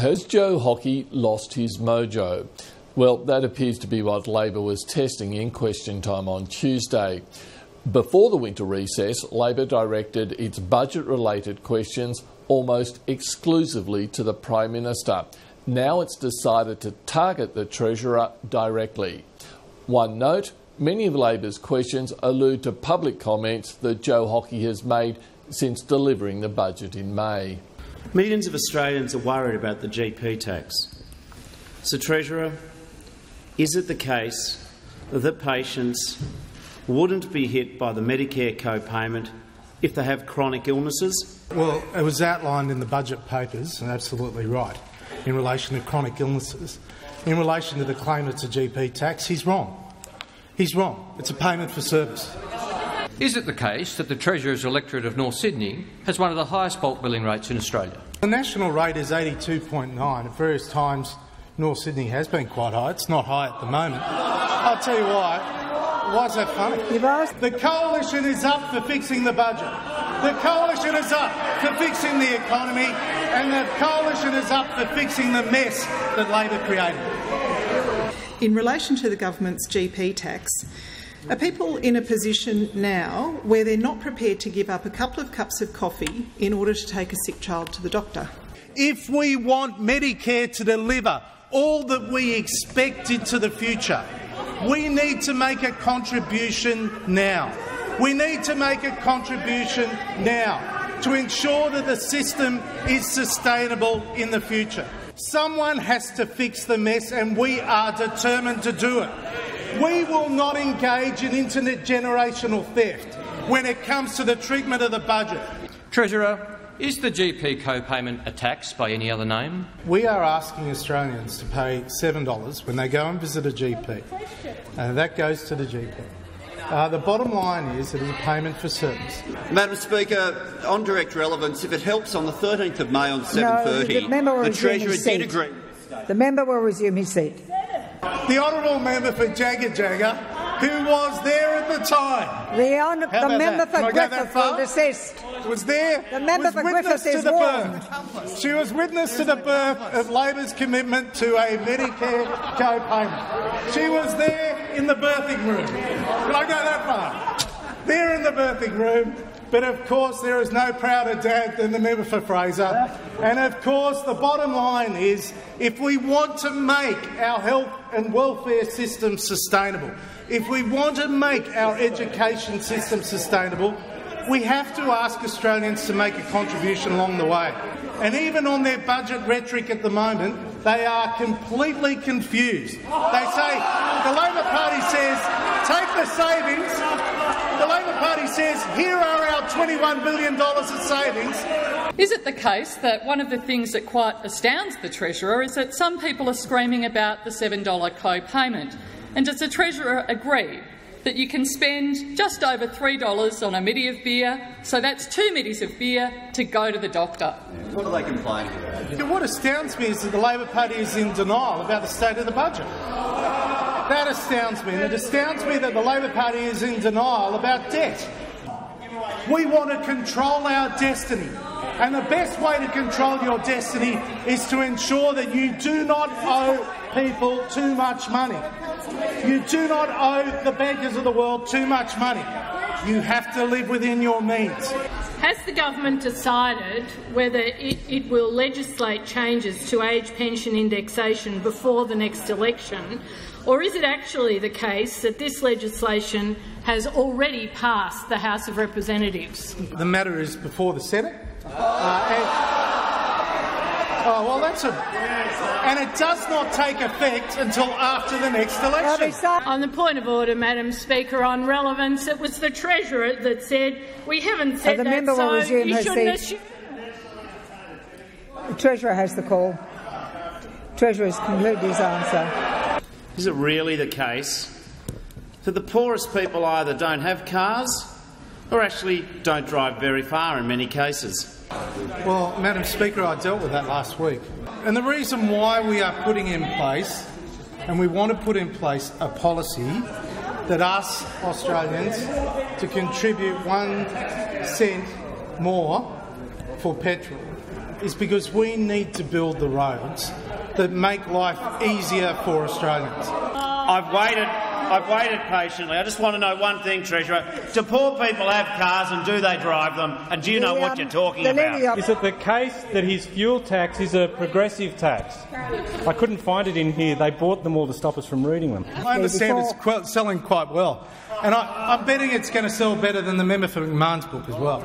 Has Joe Hockey lost his mojo? Well, that appears to be what Labor was testing in Question Time on Tuesday. Before the winter recess, Labor directed its budget-related questions almost exclusively to the Prime Minister. Now it's decided to target the Treasurer directly. One note, many of Labor's questions allude to public comments that Joe Hockey has made since delivering the budget in May. Millions of Australians are worried about the GP tax. So, Treasurer, is it the case that patients wouldn't be hit by the Medicare co-payment if they have chronic illnesses? Well, it was outlined in the budget papers, and absolutely right, in relation to chronic illnesses. In relation to the claim it's a GP tax, he's wrong. He's wrong. It's a payment for service. Is it the case that the Treasurer's electorate of North Sydney has one of the highest bulk billing rates in Australia? The national rate is 82.9. At various times, North Sydney has been quite high. It's not high at the moment. I'll tell you why. Why is that funny? The coalition is up for fixing the budget. The coalition is up for fixing the economy, and the coalition is up for fixing the mess that Labor created. In relation to the government's GP tax, are people in a position now where they're not prepared to give up a couple of cups of coffee in order to take a sick child to the doctor? If we want Medicare to deliver all that we expect into the future, we need to make a contribution now. We need to make a contribution now to ensure that the system is sustainable in the future. Someone has to fix the mess, and we are determined to do it. We will not engage in internet generational theft when it comes to the treatment of the budget. Treasurer, is the GP co-payment a tax by any other name? We are asking Australians to pay $7 when they go and visit a GP, and that goes to the GP. The bottom line is it is a payment for service. Madam Speaker, on direct relevance, if it helps, on the 13th of May on 7:30, the Treasurer did agree. The member will resume his seat. The honourable member for Jagga Jagga, who was there at the time. The member for Griffith will desist. Was there. The member for Griffith is warned. She was witness to the birth of Labor's commitment to a Medicare co-payment. She was there in the birthing room. Can I go that far? There in the birthing room. But of course there is no prouder dad than the member for Fraser. And of course the bottom line is, if we want to make our health and welfare system sustainable, if we want to make our education system sustainable, we have to ask Australians to make a contribution along the way. And even on their budget rhetoric at the moment, they are completely confused. They say, the Labor Party says, take the savings. The Labor Party says, here are our $21 billion of savings. Is it the case that one of the things that quite astounds the Treasurer is that some people are screaming about the $7 co-payment? And does the Treasurer agree that you can spend just over $3 on a middy of beer, so that's 2 middies of beer, to go to the doctor? What are they complaining about? What astounds me is that the Labor Party is in denial about the state of the budget. That astounds me. And it astounds me that the Labor Party is in denial about debt. We want to control our destiny. And the best way to control your destiny is to ensure that you do not owe people too much money. You do not owe the bankers of the world too much money. You have to live within your means. Has the government decided whether it will legislate changes to age pension indexation before the next election, or is it actually the case that this legislation has already passed the House of Representatives? The matter is before the Senate. And it does not take effect until after the next election. On the point of order, Madam Speaker, on relevance, it was the Treasurer that said we haven't said the that, member will resume you her shouldn't seat. assume. The Treasurer has the call. The Treasurer has concluded his answer. Is it really the case that the poorest people either don't have cars or actually don't drive very far in many cases? Well, Madam Speaker, I dealt with that last week. And the reason why we are putting in place, and we want to put in place, a policy that asks Australians to contribute 1 cent more for petrol is because we need to build the roads that make life easier for Australians. I've waited patiently. I just want to know one thing, Treasurer. Do poor people have cars and do they drive them? And do you know what you're talking about? Is it the case that his fuel tax is a progressive tax? I couldn't find it in here. They bought them all to stop us from reading them. I understand it's selling quite well. And I'm betting it's going to sell better than the member for McMahon's book as well.